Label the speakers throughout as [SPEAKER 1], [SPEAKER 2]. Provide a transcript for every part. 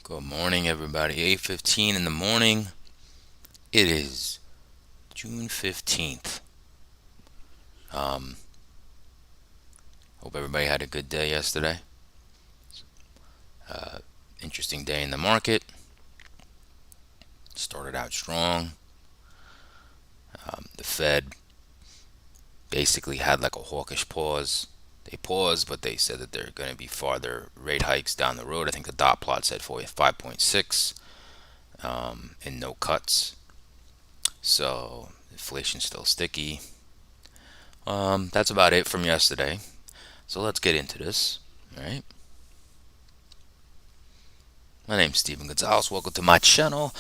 [SPEAKER 1] Good morning, everybody. 8:15 in the morning. It is June 15th. Um, Hope everybody had a good day yesterday. Uh, Interesting day in the market. Started out strong. The Fed basically had like a hawkish pause. They paused, but they said that there are going to be farther rate hikes down the road. I think the dot plot said for 5.6 and no cuts. So inflation's still sticky. That's about it from yesterday. So let's get into this. All right. My name's Steven Gonzalez. Welcome to my channel.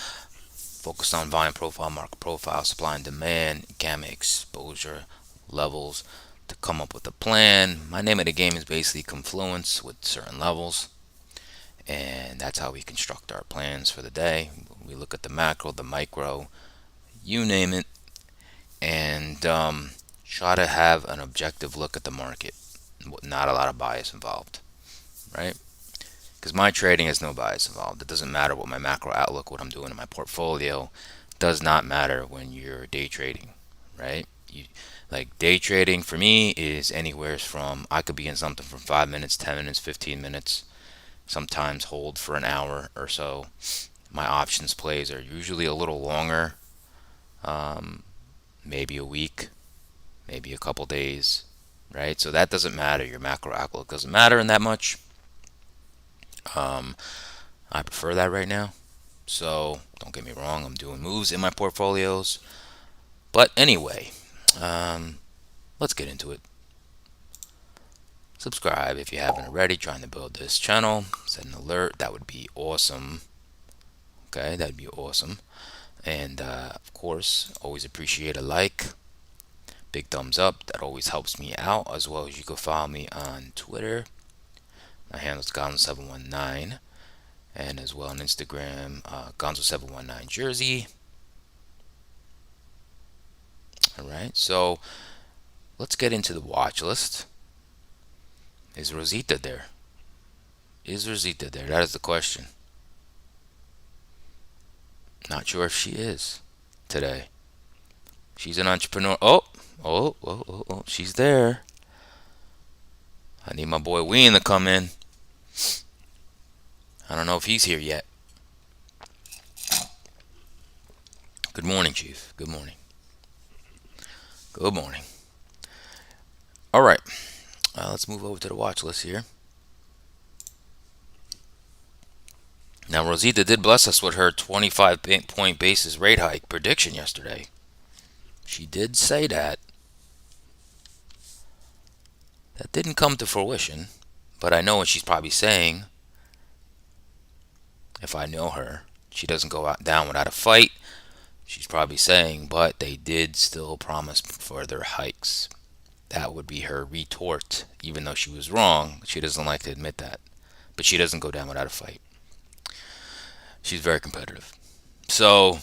[SPEAKER 1] Focused on volume profile, market profile, supply and demand, gamma exposure levels to come up with a plan. My name of the game is basically confluence with certain levels, and that's how we construct our plans for the day. We look at the macro, the micro, you name it, and try to have an objective look at the market. Not a lot of bias involved, right? Because my trading has no bias involved. It doesn't matter what my macro outlook, what I'm doing in my portfolio, does not matter when you're day trading, right? Like day trading for me is anywhere from I could be in something from 5 minutes, 10 minutes, 15 minutes, sometimes hold for an hour or so. My options plays are usually a little longer, um, maybe a week, maybe a couple days, right? So that doesn't matter. Your macro outlook doesn't matter in that much. Um, I prefer that right now. So don't get me wrong, I'm doing moves in my portfolios. But anyway, um, let's get into it. Subscribe if you haven't already. Trying to build this channel. Set an alert. That would be awesome. Okay, that'd be awesome. And of course, always appreciate a like. Big thumbs up. That always helps me out. As well as you can follow me on Twitter. My handle is Gonzo719. And as well on Instagram, Gonzo719 Jersey. All right, so let's get into the watch list. Is Rosita there? Is Rosita there? That is the question. Not sure if she is today. She's an entrepreneur. Oh, she's there. I need my boy Ween to come in. I don't know if he's here yet. Good morning, Chief. Good morning. Good morning. All right, let's move over to the watch list here. Now, Rosita did bless us with her 25-point basis rate hike prediction yesterday. She did say that. That didn't come to fruition, but I know what she's probably saying. If I know her, she doesn't go out down without a fight. She's probably saying, but they did still promise further hikes. That would be her retort, even though she was wrong. She doesn't like to admit that, but she doesn't go down without a fight. She's very competitive. So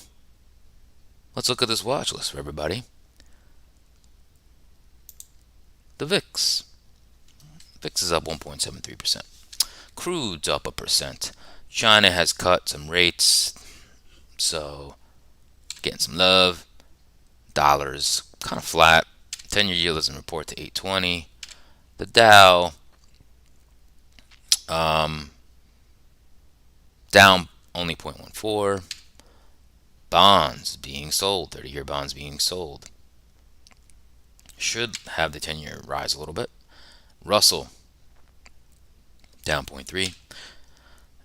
[SPEAKER 1] let's look at this watch list for everybody. The VIX. VIX is up 1.73%. Crude's up a percent. China has cut some rates, so getting some love. Dollars kind of flat. 10-year yield doesn't report to 820. The Dow down only 0.14. Bonds being sold. 30-year bonds being sold. Should have the 10-year rise a little bit. Russell down 0.3.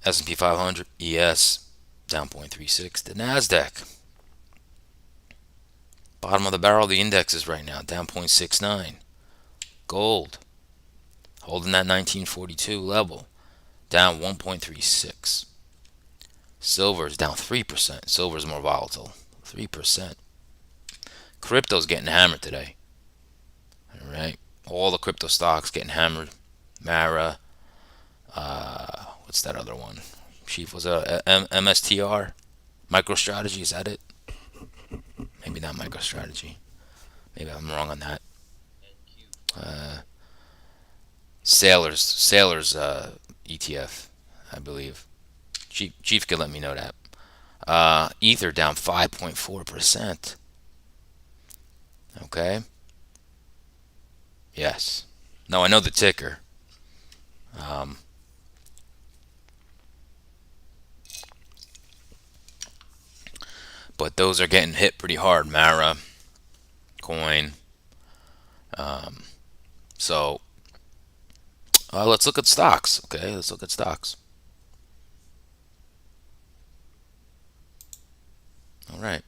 [SPEAKER 1] S&P 500 ES down 0.36. The Nasdaq bottom of the barrel of the indexes right now down 0.69. Gold holding that 1942 level down 1.36. Silver is down 3%. Silver is more volatile. 3%. Crypto's getting hammered today. All right. All the crypto stocks getting hammered. Mara. What's that other one? Chief, was it MSTR? MicroStrategy, is that it? Maybe not MicroStrategy. Maybe I'm wrong on that. Uh, Sailors ETF, I believe. Chief could let me know that. Ether down 5.4%. Okay. Yes. No, I know the ticker. Um, but those are getting hit pretty hard. Mara, coin. Um, so let's look at stocks. Okay, let's look at stocks. All right.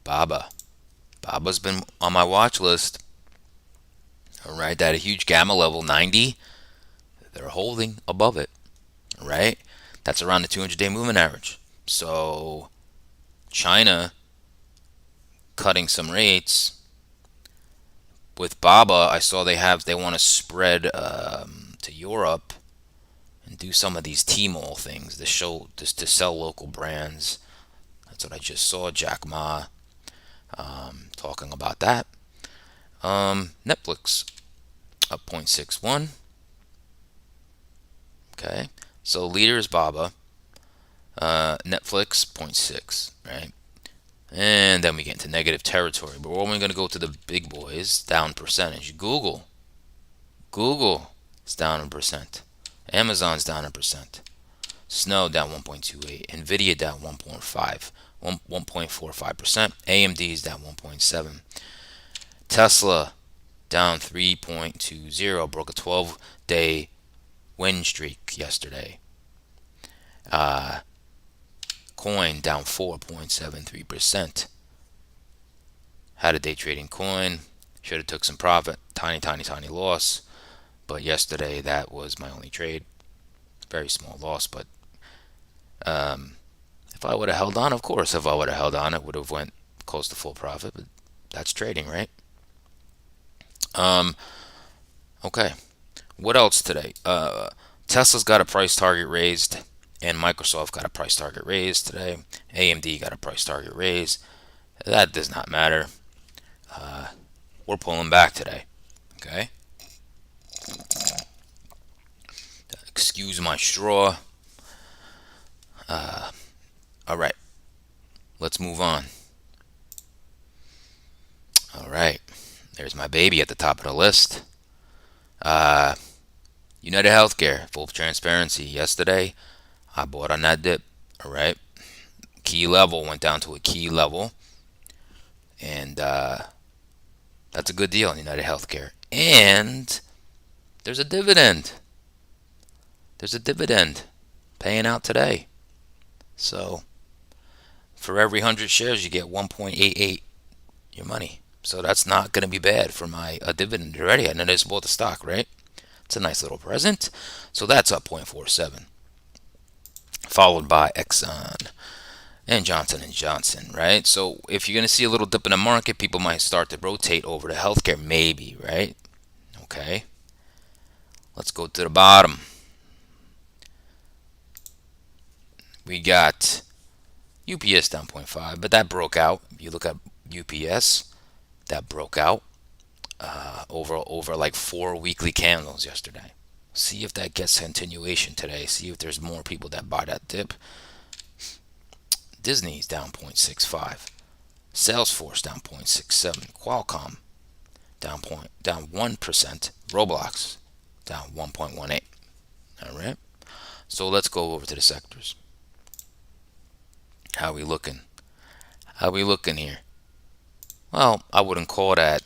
[SPEAKER 1] Baba. Baba's been on my watch list. All right, that a huge gamma level 90. They're holding above it. All right, that's around the 200-day moving average. So China cutting some rates with Baba. I saw they want to spread to Europe and do some of these Tmall things to show just to sell local brands. That's what I just saw. Jack Ma talking about that. Netflix up 0.61. Okay, so leader is Baba. Netflix 0.6, point 0.6, right? And then we get into negative territory. But we're only going to go to the big boys, down percentage. Google is down in percent. Amazon's down in percent. Snow down 1.28. Nvidia down 1.45%. AMD is down 1.7. Tesla down 3.20. Broke a 12-day win streak yesterday. Uh, Coin down 4.73%. Had a day trading coin. Should have took some profit. Tiny loss. But yesterday that was my only trade. Very small loss, but um, if I would have held on, of course, if I would have held on, it would have went close to full profit. But that's trading, right? Um, okay. What else today? Tesla's got a price target raised, and Microsoft got a price target raised today. AMD got a price target raised. That does not matter. Uh, we're pulling back today. Okay. Excuse my straw. All right. Let's move on. All right. There's my baby at the top of the list. Uh, United Healthcare, full transparency. Yesterday, I bought on that dip. All right. Key level went down to a key level, and that's a good deal in United Healthcare. And there's a dividend. There's a dividend paying out today. So for every 100 shares, you get 1.88 your money. So that's not going to be bad for my dividend already. And then I just bought the stock, right? It's a nice little present. So that's up 0.47, followed by Exxon and Johnson & Johnson, right? So if you're going to see a little dip in the market, people might start to rotate over to healthcare, maybe, right? Okay. Let's go to the bottom. We got UPS down 0.5, but that broke out. If you look at UPS, that broke out over like 4 weekly candles yesterday. See if that gets continuation today. See if there's more people that buy that dip. Disney's down 0.65. Salesforce down 0.67. Qualcomm down 1%. Roblox down 1.18. All right. So let's go over to the sectors. How we looking? How we looking here? Well, I wouldn't call that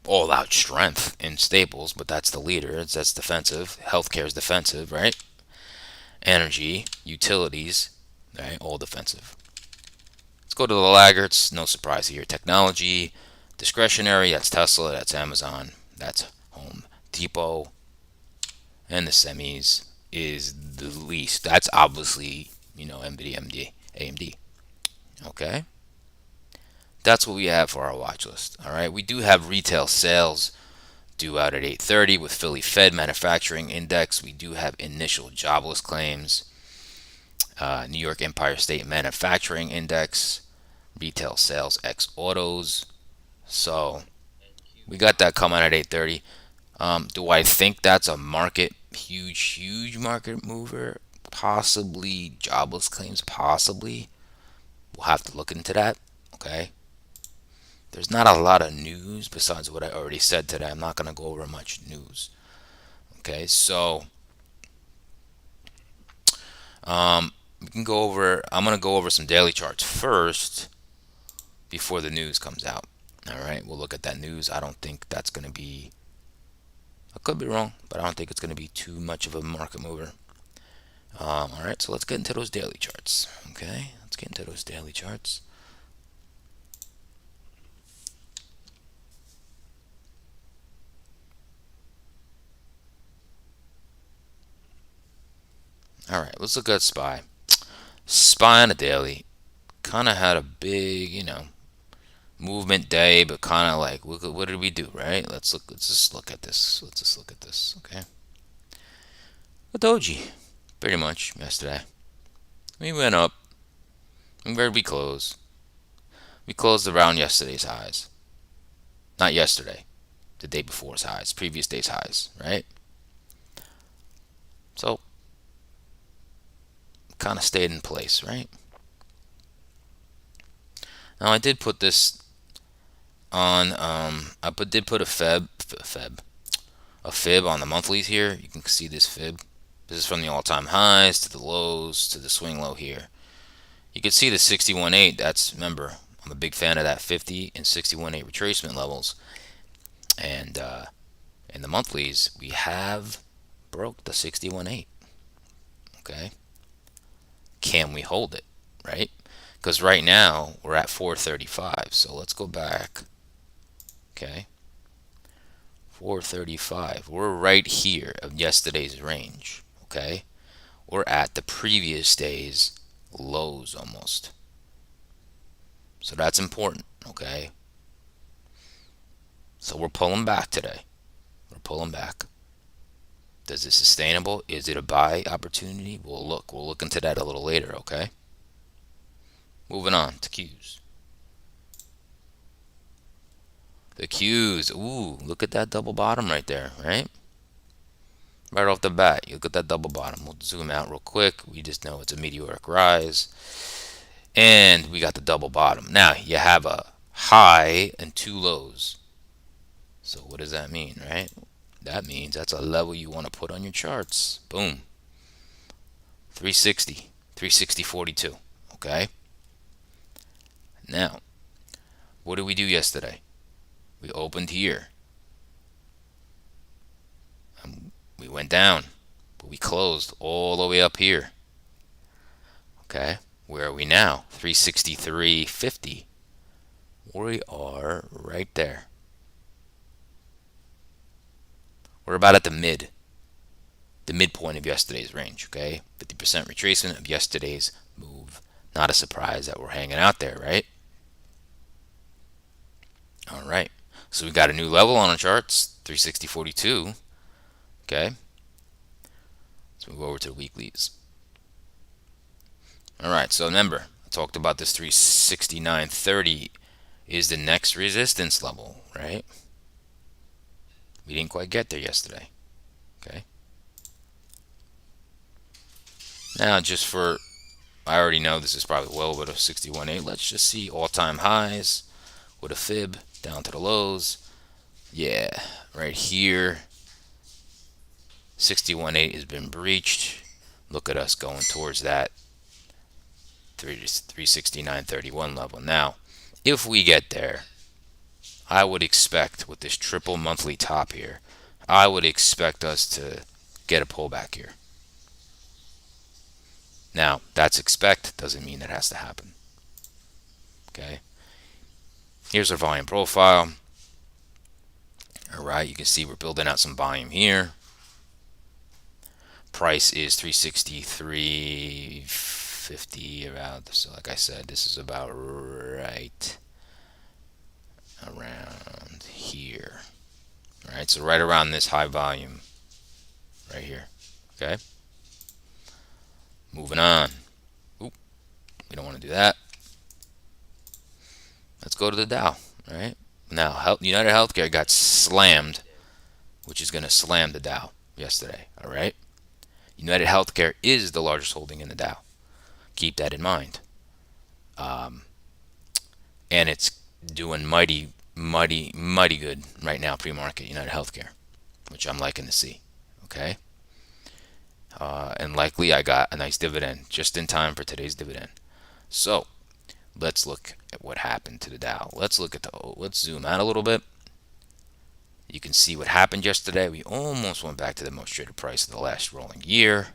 [SPEAKER 1] all out strength in staples, but that's the leader. That's defensive. Healthcare is defensive, right? Energy, utilities, right? All defensive. Let's go to the laggards. No surprise here. Technology, discretionary. That's Tesla. That's Amazon. That's Home Depot. And the semis is the least. That's obviously, NVIDIA, AMD. Okay. That's what we have for our watch list. All right. We do have retail sales due out at 8:30 with Philly Fed Manufacturing Index. We do have initial jobless claims. New York Empire State Manufacturing Index, retail sales ex autos. So we got that coming at 8:30. Do I think that's a huge market mover? possibly jobless claims, possibly. We'll have to look into that. Okay. There's not a lot of news besides what I already said today. I'm not going to go over much news. Okay, so we can go over. I'm going to go over some daily charts first before the news comes out. All right, we'll look at that news. I don't think that's going to be. I could be wrong, but I don't think it's going to be too much of a market mover. All right, so let's get into those daily charts. Okay, let's get into those daily charts. All right, let's look at SPY. SPY on a daily kind of had a big, movement day, but kind of like, look at what did we do, right? Let's look. Let's just look at this. Let's just look at this. Okay. A doji, pretty much yesterday. We went up. And where did we close? We closed around yesterday's highs. Not yesterday, the day before's highs, previous day's highs, right? So kind of stayed in place, right? Now I did put this on. Did put a fib on the monthlies here. You can see this fib. This is from the all-time highs to the lows to the swing low here. You can see the 61.8. That's, remember, I'm a big fan of that 50 and 61.8 retracement levels. And in the monthlies, we have broke the 61.8. Okay. Can we hold it, right? Because right now we're at 435. So let's go back. Okay. 435. We're right here of yesterday's range. Okay. We're at the previous day's lows almost. So that's important. Okay. So we're pulling back today. We're pulling back. Is it sustainable? Is it a buy opportunity? We'll look. We'll look into that a little later, okay? Moving on to Qs. The Qs. Ooh, look at that double bottom right there, right? Right off the bat, you look at that double bottom. We'll zoom out real quick. We just know it's a meteoric rise. And we got the double bottom. Now, you have a high and two lows. So what does that mean, right? That means that's a level you want to put on your charts. Boom. 360, 360.42. Okay. Now, what did we do yesterday? We opened here. We went down, but we closed all the way up here. Okay. Where are we now? 363.50. We are right there. We're about at the midpoint of yesterday's range, okay? 50% retracement of yesterday's move. Not a surprise that we're hanging out there, right? All right. So we got a new level on our charts, 360.42. Okay. Let's move over to the weeklies. All right. So remember, I talked about this 369.30 is the next resistance level, right? We didn't quite get there yesterday. Okay. Now, just for, I already know this is probably well over 61.8. Let's just see all-time highs with a fib down to the lows. Yeah, right here. 61.8 has been breached. Look at us going towards that 369.31 level. Now, if we get there, I would expect with this triple monthly top here, I would expect us to get a pullback here. Now, that's expect, doesn't mean it has to happen. Okay. Here's our volume profile. All right, you can see we're building out some volume here. Price is 363.50 around. So like I said, this is about right around here. All right, so right around this high volume right here. Okay. Moving on. Oop, we don't want to do that. Let's go to the Dow. All right. Now, United Healthcare got slammed, which is going to slam the Dow yesterday. All right. United Healthcare is the largest holding in the Dow. Keep that in mind. And it's doing mighty, mighty, mighty good right now, pre-market, United Healthcare, which I'm liking to see. Okay. And likely I got a nice dividend just in time for today's dividend. So let's look at what happened to the Dow. Let's zoom out a little bit. You can see what happened yesterday. We almost went back to the most traded price of the last rolling year.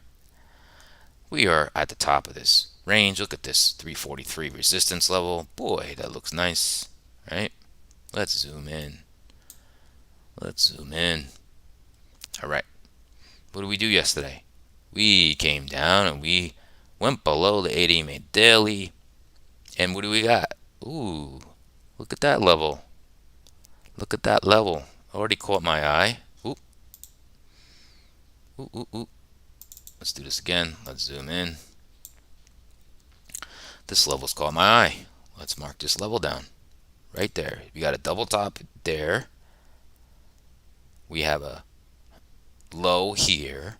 [SPEAKER 1] We are at the top of this range. Look at this 343 resistance level. Boy, that looks nice, right? Let's zoom in. Let's zoom in. All right. What did we do yesterday? We came down and we went below the 80 made daily. And what do we got? Ooh, look at that level. Look at that level. Already caught my eye. Ooh. Ooh, ooh, ooh. Let's do this again. Let's zoom in. This level's caught my eye. Let's mark this level down. Right there. We got a double top there. We have a low here.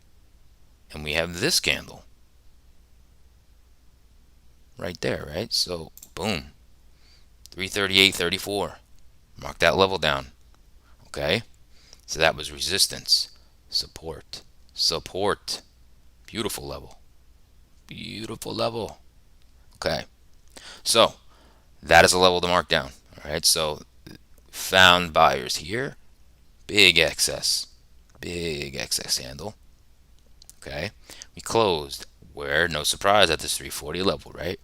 [SPEAKER 1] And we have this candle. Right there, right? So, boom. 338.34. Mark that level down. Okay? So that was resistance. Support. Support. Beautiful level. Beautiful level. Okay. So, that is a level to mark down. Alright, so found buyers here. Big excess. Big excess handle. Okay. We closed where? No surprise at this 340 level, right?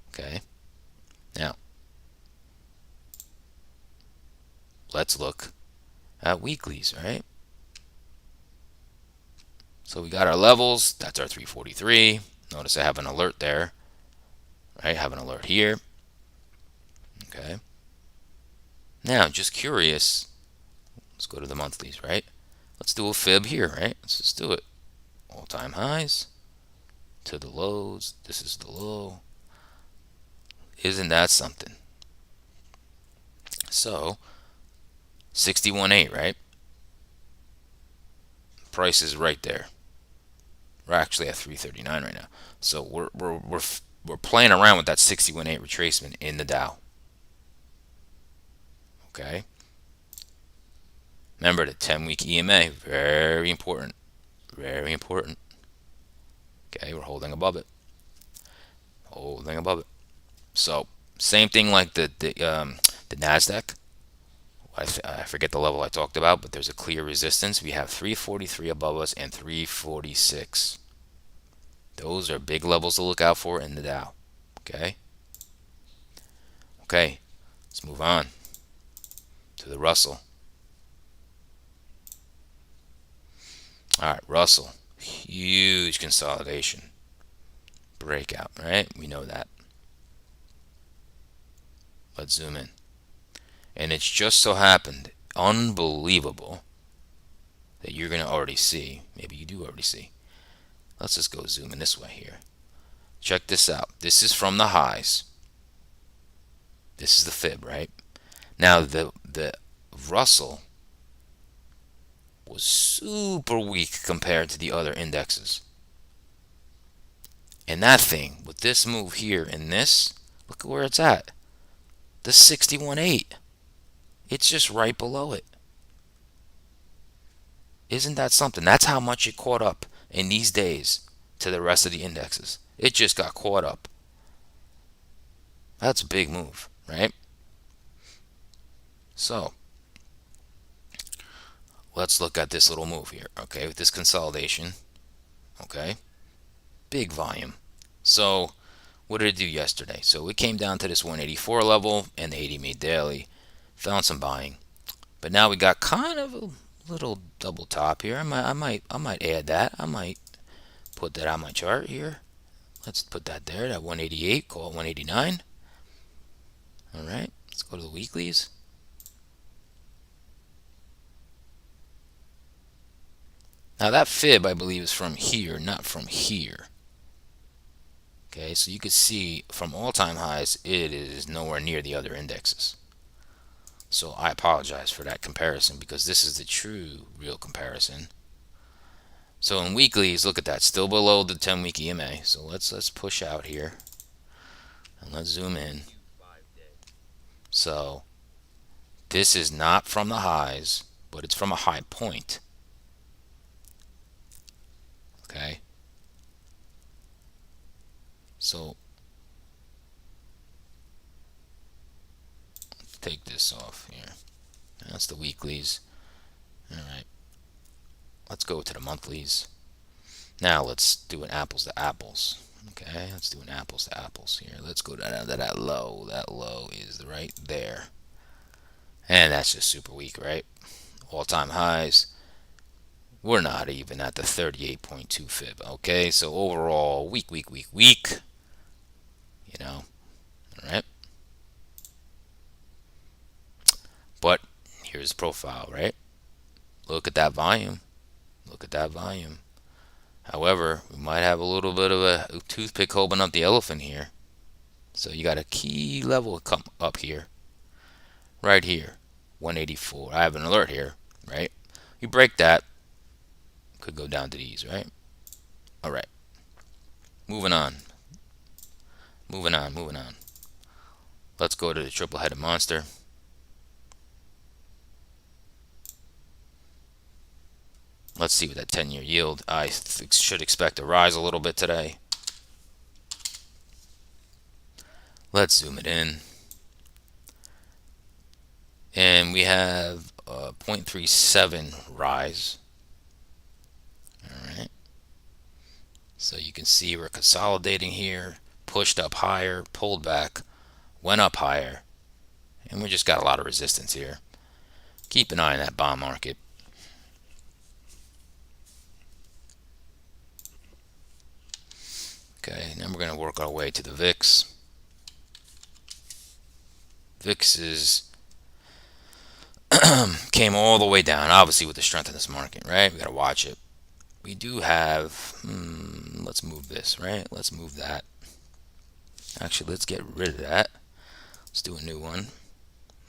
[SPEAKER 1] Okay. Now, let's look at weeklies, right? So we got our levels. That's our 343. Notice I have an alert there. Right? Have an alert here. Okay. Now, just curious. Let's go to the monthlies, right? Let's do a fib here, right? Let's just do it. All-time highs to the lows. This is the low. Isn't that something? So, 61.8, right? Price is right there. We're actually at 339 right now. So we're playing around with that 61.8 retracement in the Dow. Okay. Remember the 10-week EMA, very important. Very important. Okay, we're holding above it. Holding above it. So, same thing like the Nasdaq. I forget the level I talked about, but there's a clear resistance. We have 343 above us and 346. Those are big levels to look out for in the Dow. Okay. Okay. Let's move on to the Russell. All right, Russell. Huge consolidation. Breakout, right? We know that. Let's zoom in. And it's just so happened, unbelievable, that you're going to already see. Maybe you do already see. Let's just go zoom in this way here. Check this out. This is from the highs. This is the fib, right? Now, the Russell was super weak compared to the other indexes. And that thing, with this move here and this, look at where it's at. The 61.8. It's just right below it. Isn't that something? That's how much it caught up in these days to the rest of the indexes. It just got caught up. That's a big move, right? So, let's look at this little move here, okay, with this consolidation, okay? Big volume. So, what did it do yesterday? So, it came down to this 184 level and the 80 made daily. Found some buying. But now we got kind of a little double top here. I might add that. I might put that on my chart here. Let's put that there, that 188, call it 189. All right, let's go to the weeklies. Now that fib, I believe, is from here, not from here. Okay, so you can see from all-time highs, it is nowhere near the other indexes. So I apologize for that comparison because this is the true, real comparison. So in weeklies, look at that, still below the 10-week EMA. So let's push out here and let's zoom in. So this is not from the highs, but it's from a high point. Okay. So take this off here. That's the weeklies. All right. Let's go to the monthlies. Now let's do an apples to apples. Okay, let's do an apples to apples here. Let's go down to that low. That low is right there. And that's just super weak, right? All-time highs. We're not even at the 38.2 fib. Okay, so overall, weak, weak, weak, weak. You know, all right? But here's the profile, right? Look at that volume. Look at that volume. However, we might have a little bit of a toothpick holding up the elephant here. So you got a key level come up here, right here, 184. I have an alert here, right? You break that, could go down to these, right? All right, moving on, moving on, moving on. Let's go to the triple-headed monster. Let's see what that 10-year yield. I should expect to rise a little bit today. Let's zoom it in. And we have a 0.37 rise. All right. So you can see we're consolidating here, pushed up higher, pulled back, went up higher, and we just got a lot of resistance here. Keep an eye on that bond market. Okay, then we're going to work our way to the VIX. VIX came all the way down, obviously with the strength of this market, right? We got to watch it. We do have, let's move this, right? Let's move that. Actually, let's get rid of that. Let's do a new one.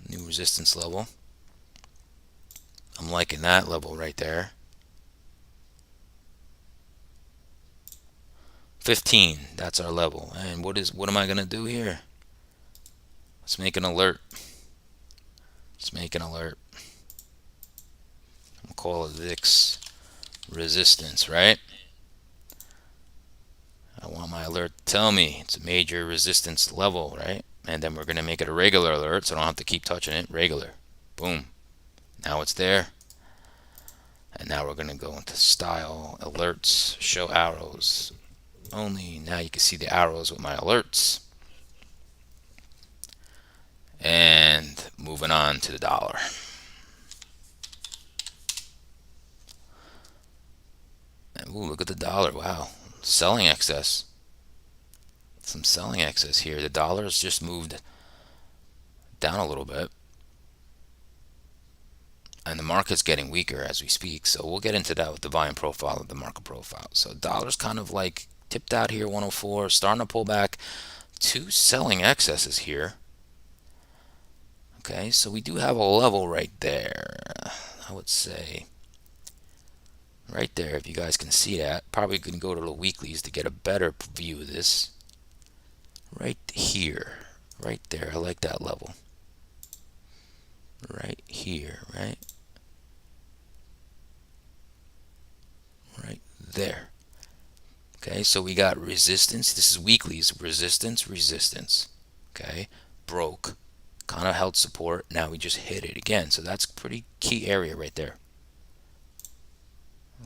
[SPEAKER 1] New resistance level. I'm liking that level right there. 15, that's our level. And what am I going to do here? Let's make an alert. Let's make an alert. I'm going to call it VIX resistance, right? I want my alert to tell me it's a major resistance level, right? And then we're going to make it a regular alert so I don't have to keep touching it. Regular. Boom. Now it's there. And now we're going to go into style, alerts, show arrows only. Now you can see the arrows with my alerts. And moving on to the dollar. And ooh, look at the dollar. Wow. Selling excess. Some selling excess here. The dollar has just moved down a little bit. And the market's getting weaker as we speak. So we'll get into that with the volume profile of the market profile. So dollar's kind of like tipped out here, 104, starting to pull back. Two selling excesses here. Okay, so we do have a level right there. I would say right there, if you guys can see that. Probably can go to the weeklies to get a better view of this. Right here, right there. I like that level. Right here, right? Right there. Okay, so we got resistance. This is weeklies. Resistance, resistance. Okay, broke. Kind of held support. Now we just hit it again. So that's a pretty key area right there.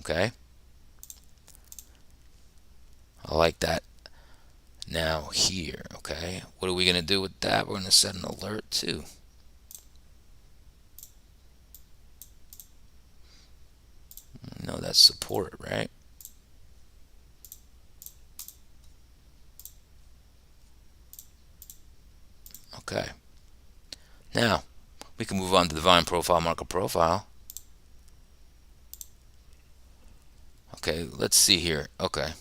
[SPEAKER 1] Okay. I like that. Now here, okay. What are we going to do with that? We're going to set an alert too. No, that's support, right? Okay. Now, we can move on to the volume profile, market profile. Okay, let's see here. Okay.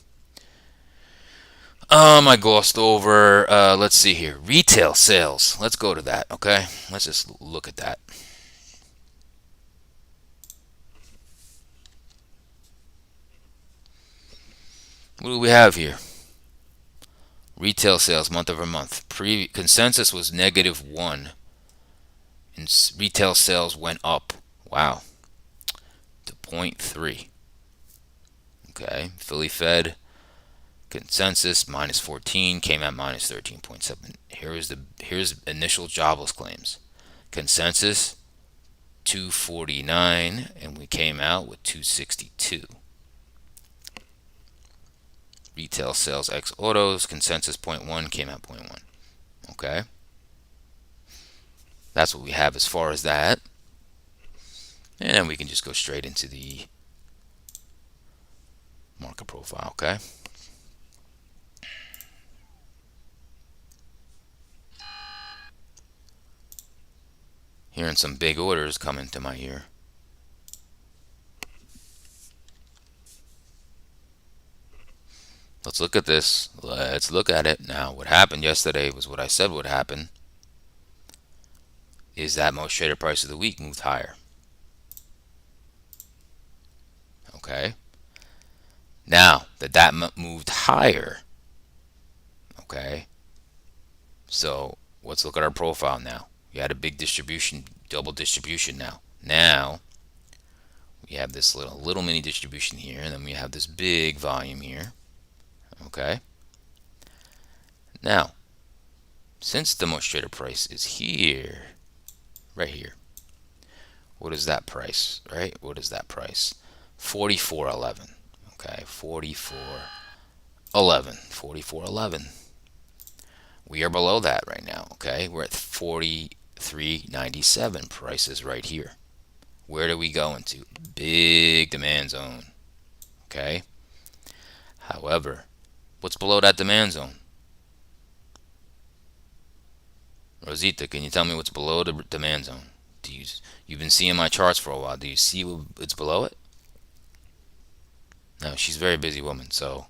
[SPEAKER 1] I glossed over, let's see here. Retail sales. Let's go to that, okay? Let's just look at that. What do we have here? Retail sales month over month. Consensus was -1, and retail sales went up. Wow, to point 0.3. Okay, Philly Fed consensus -14 came at -13.7. Here's initial jobless claims. Consensus 249, and we came out with 262. Retail sales ex autos consensus 0.1 came out 0.1. Okay, that's what we have as far as that. And then we can just go straight into the market profile. Okay, hearing some big orders coming to my ear. Let's look at this. Let's look at it now. What happened yesterday was what I said would happen. Is that most traded price of the week moved higher. Okay. Now that moved higher. Okay. So let's look at our profile now. We had a big distribution, double distribution now. Now we have this little mini distribution here, and then we have this big volume here. Okay. Now, since the most traded price is here, right here, what is that price, right? What is that price? 44.11. Okay, 44.11. 44.11. We are below that right now. Okay, we're at 43.97. Prices right here. Where do we go into? Big demand zone. Okay. However, what's below that demand zone? Rosita, can you tell me what's below the demand zone? You've been seeing my charts for a while. Do you see what's below it? No, she's a very busy woman, so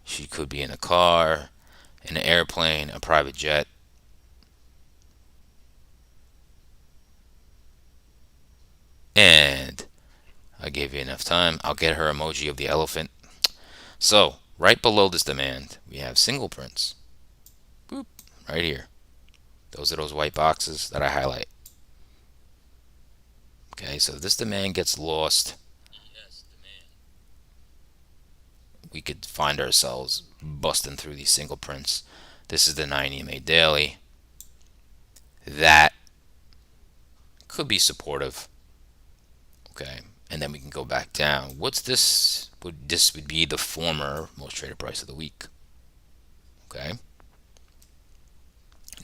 [SPEAKER 1] she could be in a car, in an airplane, a private jet. And I gave you enough time. I'll get her emoji of the elephant. So, right below this demand, we have single prints. Boop, right here. Those are those white boxes that I highlight. Okay, so if this demand gets lost, we could find ourselves busting through these single prints. This is the 9 EMA daily. That could be supportive. Okay, and then we can go back down. What's this? This would be the former most traded price of the week. Okay.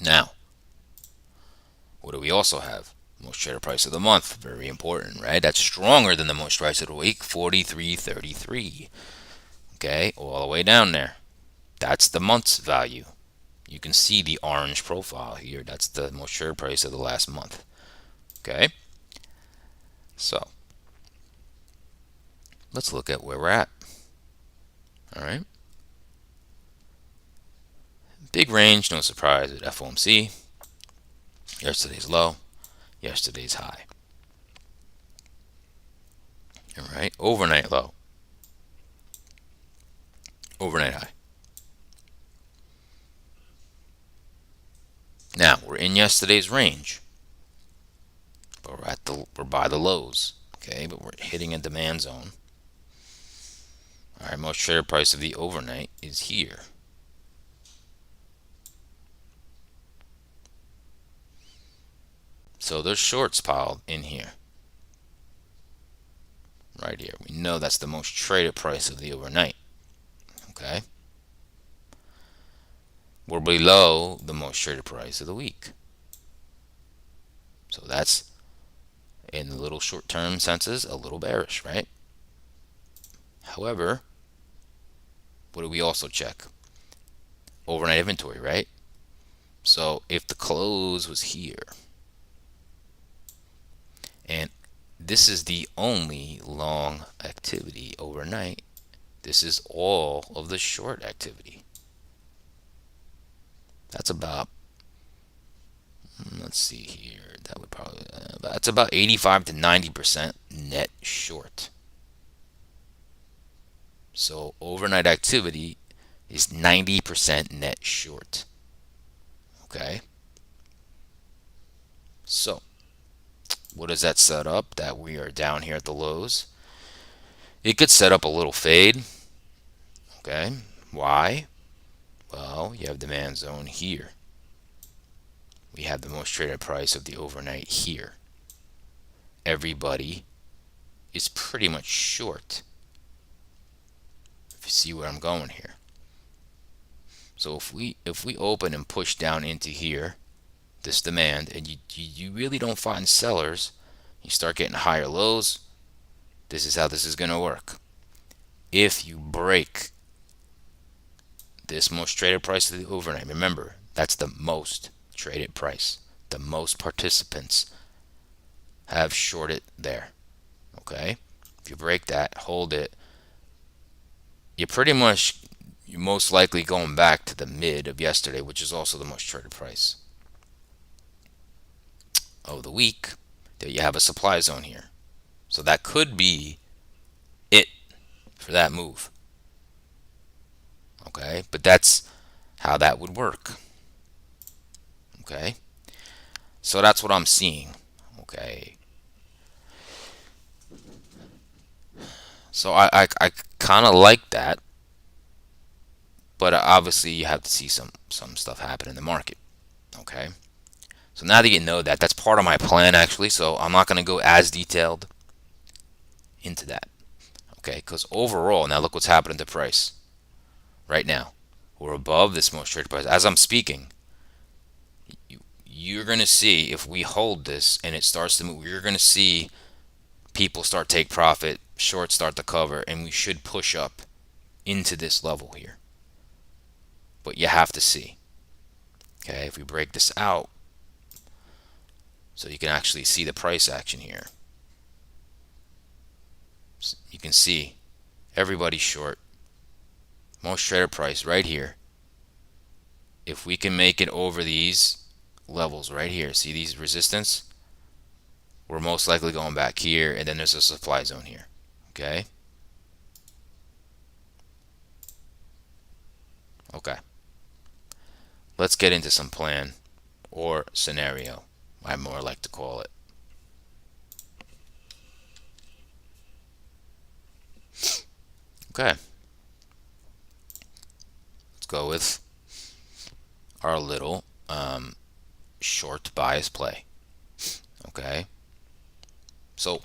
[SPEAKER 1] Now, what do we also have? Most traded price of the month. Very important, right? That's stronger than the most price of the week. 43.33. Okay, all the way down there. That's the month's value. You can see the orange profile here. That's the most traded price of the last month. Okay. So, let's look at where we're at. All right. Big range, no surprise at FOMC. Yesterday's low, yesterday's high. All right, overnight low, overnight high. Now we're in yesterday's range, but we're by the lows. Okay, but we're hitting a demand zone. All right, most traded price of the overnight is here. So there's shorts piled in here. Right here. We know that's the most traded price of the overnight. Okay. We're below the most traded price of the week. So that's, in the little short-term senses, a little bearish, right? However, what do we also check? Overnight inventory, right? So if the close was here, and this is the only long activity overnight, this is all of the short activity. That's about, let's see here, that would probably, that's about 85 to 90% net short. So overnight activity is 90% net short. Okay. So what does that set up? That we are down here at the lows. It could set up a little fade. Okay. Why? Well, you have demand zone here. We have the most traded price of the overnight here. Everybody is pretty much short. If you see where I'm going here. So if we open and push down into here, this demand, and you really don't find sellers, you start getting higher lows. This is how this is going to work. If you break this most traded price of the overnight, remember, that's the most traded price. The most participants have shorted there. Okay? If you break that, hold it, you're most likely going back to the mid of yesterday, which is also the most traded price of the week. That you have a supply zone here. So that could be it for that move. Okay? But that's how that would work. Okay? So that's what I'm seeing. Okay? So I kind of like that, but obviously you have to see some stuff happen in the market. Okay? So now that you know that, that's part of my plan actually. So I'm not going to go as detailed into that. Okay? Because overall, now look what's happening to price right now. We're above this most traded price. As I'm speaking, you're going to see if we hold this and it starts to move, you're going to see people start take profit, shorts start to cover, and we should push up into this level here. But you have to see. Okay, if we break this out, so you can actually see the price action here. You can see everybody's short. Most traded price right here. If we can make it over these levels right here, see these resistance? We're most likely going back here, and then there's a supply zone here. Okay? Okay. Let's get into some plan or scenario, I more like to call it. Okay. Let's go with our little short bias play. Okay. So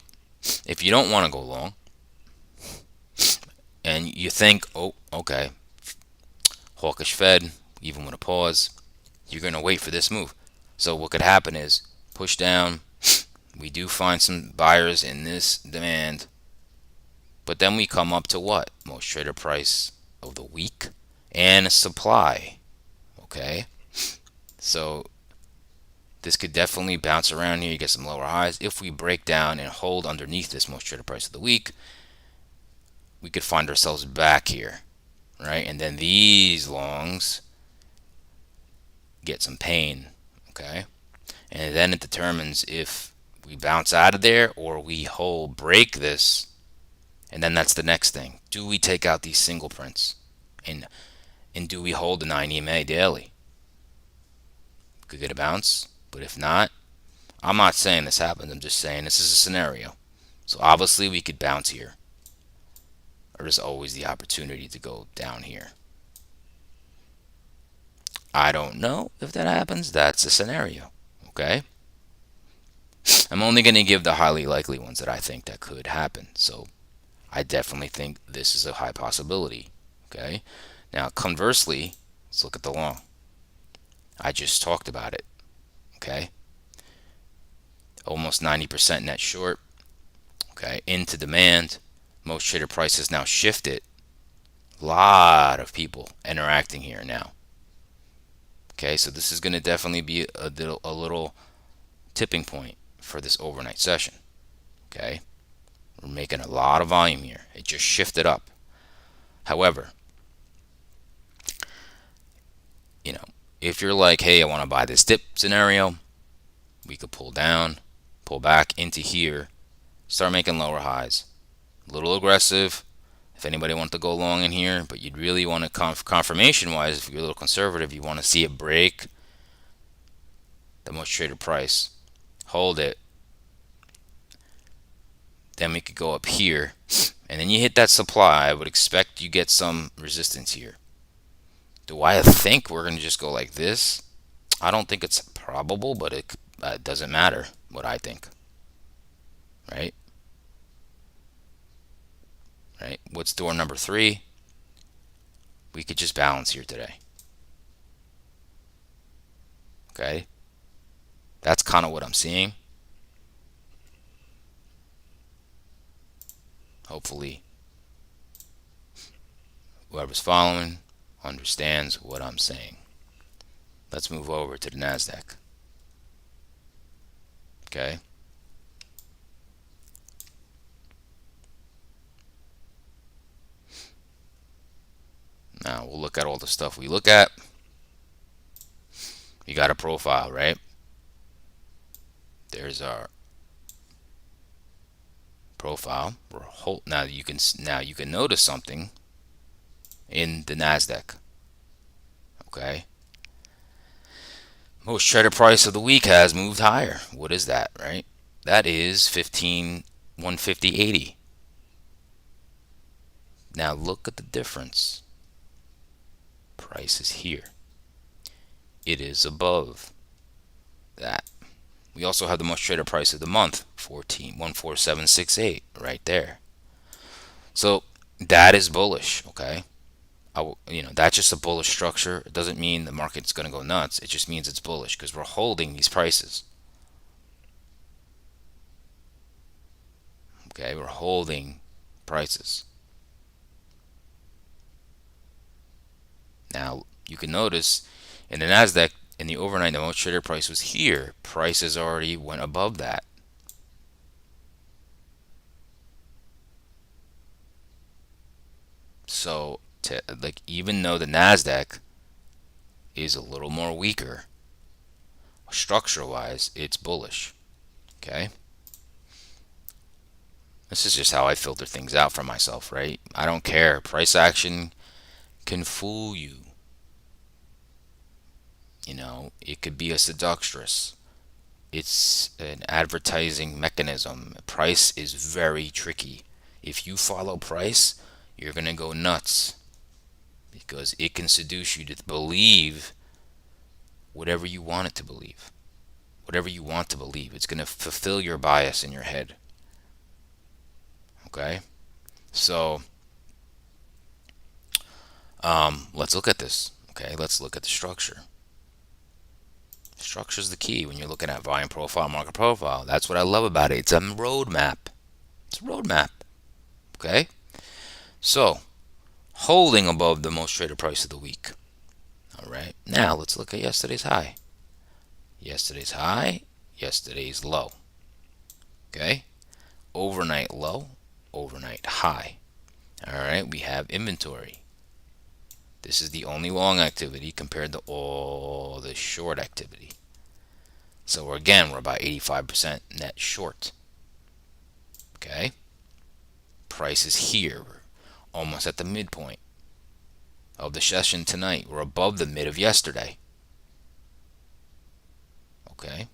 [SPEAKER 1] if you don't want to go long and you think, oh, okay, hawkish Fed, even with a pause, you're going to wait for this move. So what could happen is push down. We do find some buyers in this demand, but then we come up to what? Most traded price of the week and supply. Okay. So this could definitely bounce around here. You get some lower highs. If we break down and hold underneath this most traded price of the week, we could find ourselves back here, right? And then these longs get some pain, okay? And then it determines if we bounce out of there or we hold, break this, and then that's the next thing. Do we take out these single prints? And do we hold the 9 EMA daily? Could get a bounce, but if not, I'm not saying this happens. I'm just saying this is a scenario. So obviously we could bounce here. There's always the opportunity to go down here. I don't know if that happens. That's a scenario. Okay? I'm only going to give the highly likely ones that I think that could happen. So I definitely think this is a high possibility. Okay? Now, conversely, let's look at the long. I just talked about it. Okay? Almost 90% net short. Okay? Into demand. Most traded prices now shifted. A lot of people interacting here now. Okay, so this is going to definitely be a little tipping point for this overnight session. Okay, we're making a lot of volume here. It just shifted up. However, if you're like, hey, I want to buy this dip scenario, we could pull down, pull back into here, start making lower highs. A little aggressive. If anybody wants to go long in here, but you'd really want to confirmation wise, if you're a little conservative, you want to see it break the most traded price, hold it, then we could go up here, and then you hit that supply. I would expect you get some resistance here. Do I think we're going to just go like this? I don't think it's probable, but it doesn't matter what I think. Right? Right? What's door number 3? We could just balance here today. Okay? That's kind of what I'm seeing. Hopefully, whoever's following understands what I'm saying. Let's move over to the NASDAQ. Okay? Now we'll look at all the stuff we look at. You got a profile, right? There's our profile. Now you can notice something in the NASDAQ. Okay? Most traded price of the week has moved higher. What is that, right? That is 150.80. Now look at the difference. Price is here. It is above that. We also have the most traded price of the month, 14768, right there. So that is bullish, okay? That's just a bullish structure. It doesn't mean the market's going to go nuts. It just means it's bullish because we're holding these prices. Okay, we're holding prices. Now, you can notice in the NASDAQ, in the overnight, the most traded price was here. Prices already went above that. So, even though the NASDAQ is a little more weaker, structure-wise, it's bullish. Okay? This is just how I filter things out for myself, right? I don't care. Price action can fool you. It could be a seductress. It's an advertising mechanism. Price is very tricky. If you follow price, you're going to go nuts because it can seduce you to believe whatever you want it to believe. Whatever you want to believe. It's going to fulfill your bias in your head. Okay? So, let's look at this. Okay, let's look at the structure. Structure is the key when you're looking at volume profile, market profile. That's what I love about it. It's a roadmap. It's a roadmap. Okay? So, holding above the most traded price of the week. All right. Now, let's look at yesterday's high. Yesterday's high, yesterday's low. Okay? Overnight low, overnight high. All right, we have inventory. This is the only long activity compared to all the short activity. So we're about 85% net short. Okay? Price is here. We're almost at the midpoint of the session tonight. We're above the mid of yesterday. Okay?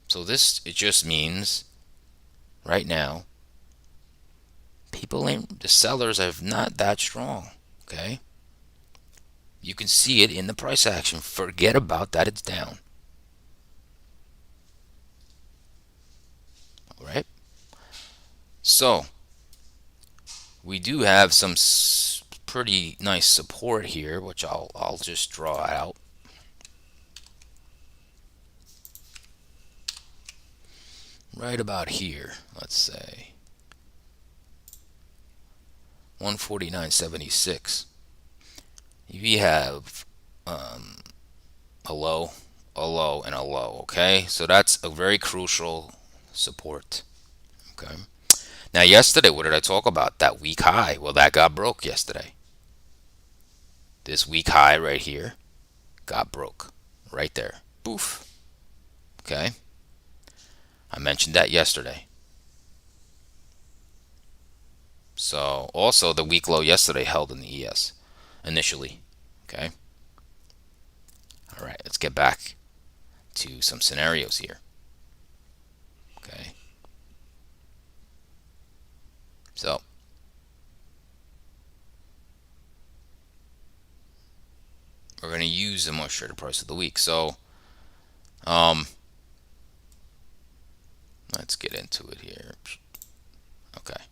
[SPEAKER 1] So it just means right now the sellers are not that strong. Okay? You can see it in the price action. Forget about that, it's down. All right? So, we do have some pretty nice support here, which I'll just draw out. Right about here, let's say 149.76. We have a low, and a low. Okay, so that's a very crucial support. Okay. Now, yesterday, what did I talk about? That weak high. Well, that got broke yesterday. This weak high right here got broke. Right there. Boof. Okay. I mentioned that yesterday. So also the week low yesterday held in the ES initially. Okay. All right. Let's get back to some scenarios here. Okay. So we're going to use the most traded price of the week. So um, let's get into it here. Okay.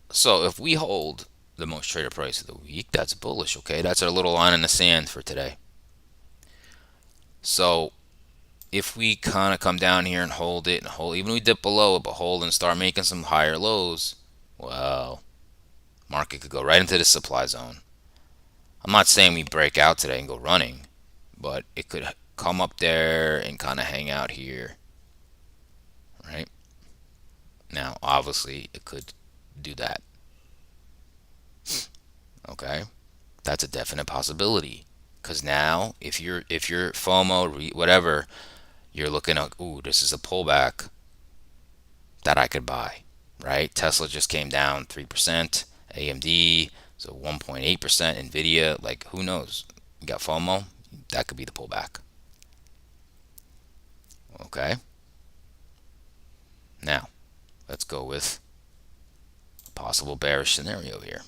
[SPEAKER 1] So if we hold the most traded price of the week, that's bullish. Okay. That's our little line in the sand for today. So if we kind of come down here and hold it and hold, even if we dip below it, but hold and start making some higher lows, well, market could go right into the supply zone. I'm not saying we break out today and go running, but it could come up there and kind of hang out here, right? Now, obviously, it could do that. Okay, that's a definite possibility. Because now, if you're FOMO, whatever, you're looking at, ooh, this is a pullback that I could buy, right? Tesla just came down 3%, AMD, so 1.8%, Nvidia, like who knows? You got FOMO, that could be the pullback. Okay, now let's go with a possible bearish scenario here.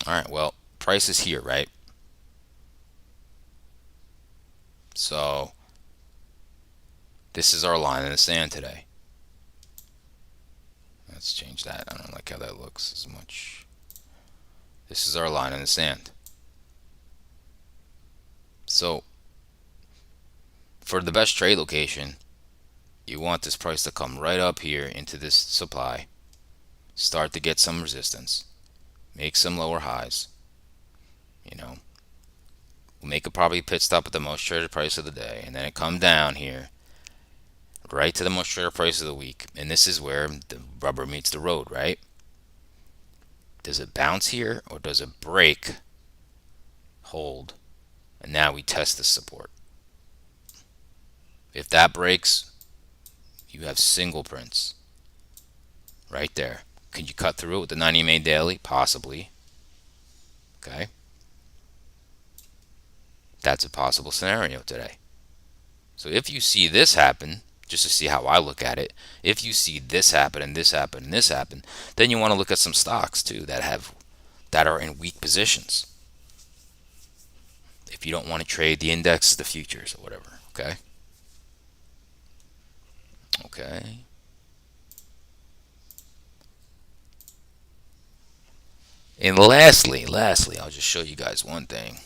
[SPEAKER 1] All right, well, price is here, right? So this is our line in the sand today. Let's change that. I don't like how that looks as much. This is our line in the sand. So for the best trade location, you want this price to come right up here into this supply, start to get some resistance, make some lower highs, you know, we'll make a probably pit stop at the most traded price of the day, and then it come down here right to the most traded price of the week. And this is where the rubber meets the road, right? Does it bounce here or does it break, hold, and now we test the support? If that breaks, you have single prints right there. Can you cut through it with the 90 MA daily? Possibly. Okay. That's a possible scenario today. So if you see this happen, just to see how I look at it, if you see this happen and this happen and this happen, then you want to look at some stocks too that are in weak positions. If you don't want to trade the index, the futures, or whatever. Okay. Okay. And lastly, I'll just show you guys one thing.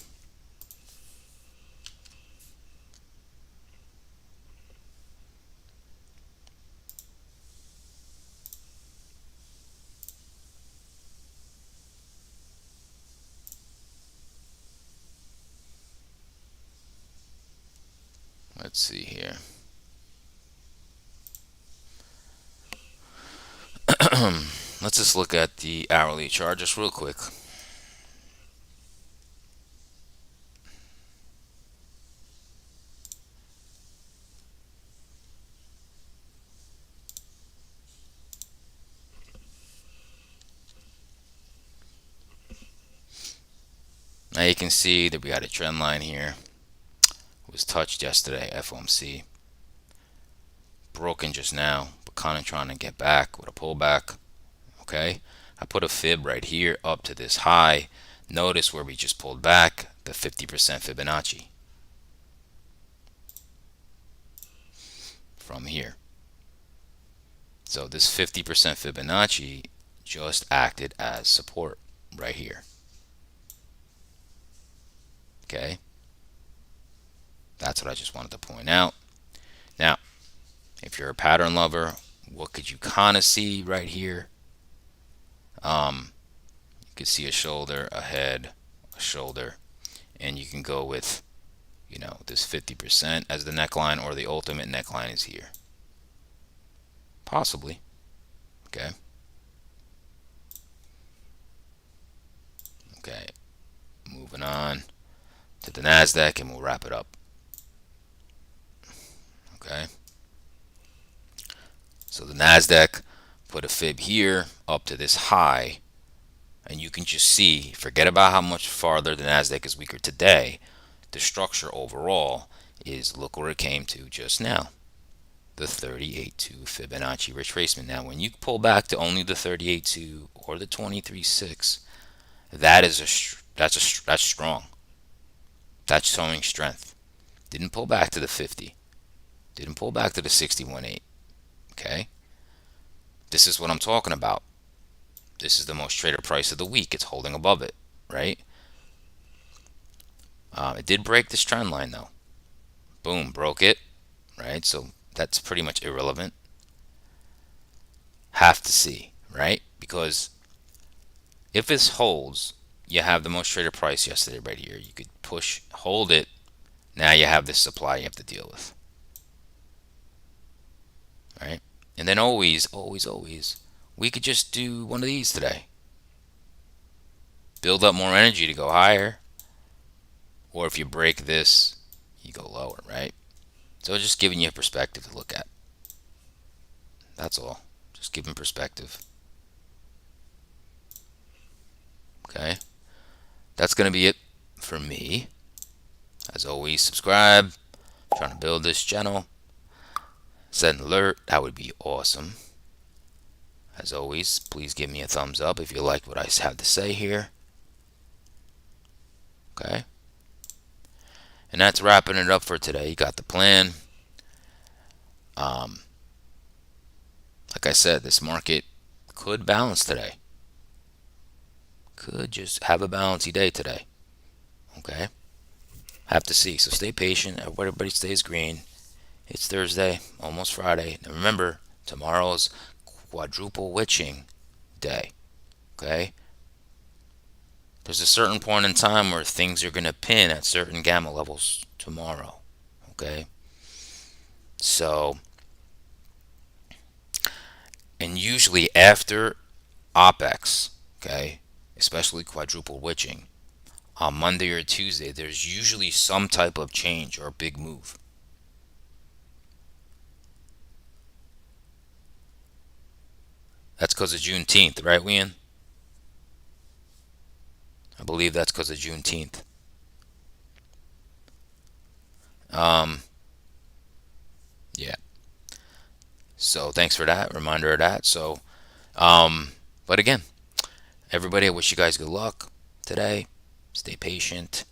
[SPEAKER 1] Let's see here. Let's just look at the hourly chart just real quick. Now you can see that we got a trend line here. It was touched yesterday, FOMC. Broken just now, but kind of trying to get back with a pullback. Okay, I put a fib right here up to this high. Notice where we just pulled back, the 50% Fibonacci from here. So this 50% Fibonacci just acted as support right here. Okay, that's what I just wanted to point out. Now, if you're a pattern lover, what could you kind of see right here? You could see a shoulder, a head, a shoulder, and you can go with, this 50% as the neckline, or the ultimate neckline is here. Possibly. Okay. Okay. Moving on to the NASDAQ, and we'll wrap it up. Okay. So the Nasdaq put a fib here up to this high, and you can just see, forget about how much farther the Nasdaq is weaker today. The structure overall is, look where it came to just now, the 38.2 Fibonacci retracement. Now, when you pull back to only the 38.2 or the 23.6, that's strong. That's showing strength. Didn't pull back to the 50. Didn't pull back to the 61.8. Okay, this is what I'm talking about. This is the most traded price of the week. It's holding above it, right? It did break this trend line though. Boom, broke it, right? So that's pretty much irrelevant. Have to see, right? Because if this holds, you have the most traded price yesterday right here. You could push, hold it. Now you have this supply you have to deal with, right? And then always, always, always, we could just do one of these today. Build up more energy to go higher. Or if you break this, you go lower, right? So just giving you a perspective to look at. That's all. Just giving perspective. Okay. That's going to be it for me. As always, subscribe. I'm trying to build this channel. Set an alert. That would be awesome. As always, please give me a thumbs up if you like what I have to say here. Okay. And that's wrapping it up for today. You got the plan. Like I said, this market could balance today. Could just have a bouncy day today. Okay. Have to see. So stay patient. Everybody stays green. It's Thursday, almost Friday. Now remember, tomorrow's quadruple witching day. Okay. There's a certain point in time where things are going to pin at certain gamma levels tomorrow. Okay. So, and usually after OPEX, okay, especially quadruple witching, on Monday or Tuesday, there's usually some type of change or big move. That's because of Juneteenth, right, Ian? I believe that's because of Juneteenth. Yeah. So thanks for that reminder of that. So, but again, everybody, I wish you guys good luck today. Stay patient,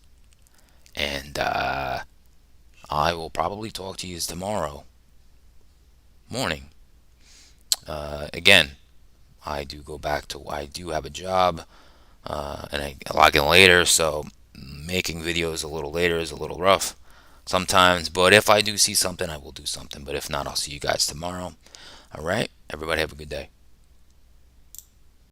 [SPEAKER 1] and I will probably talk to you tomorrow morning. Again, I do go back to I do have a job, and I log in later, so making videos a little later is a little rough sometimes. But if I do see something, I will do something. But if not, I'll see you guys tomorrow. All right, everybody have a good day.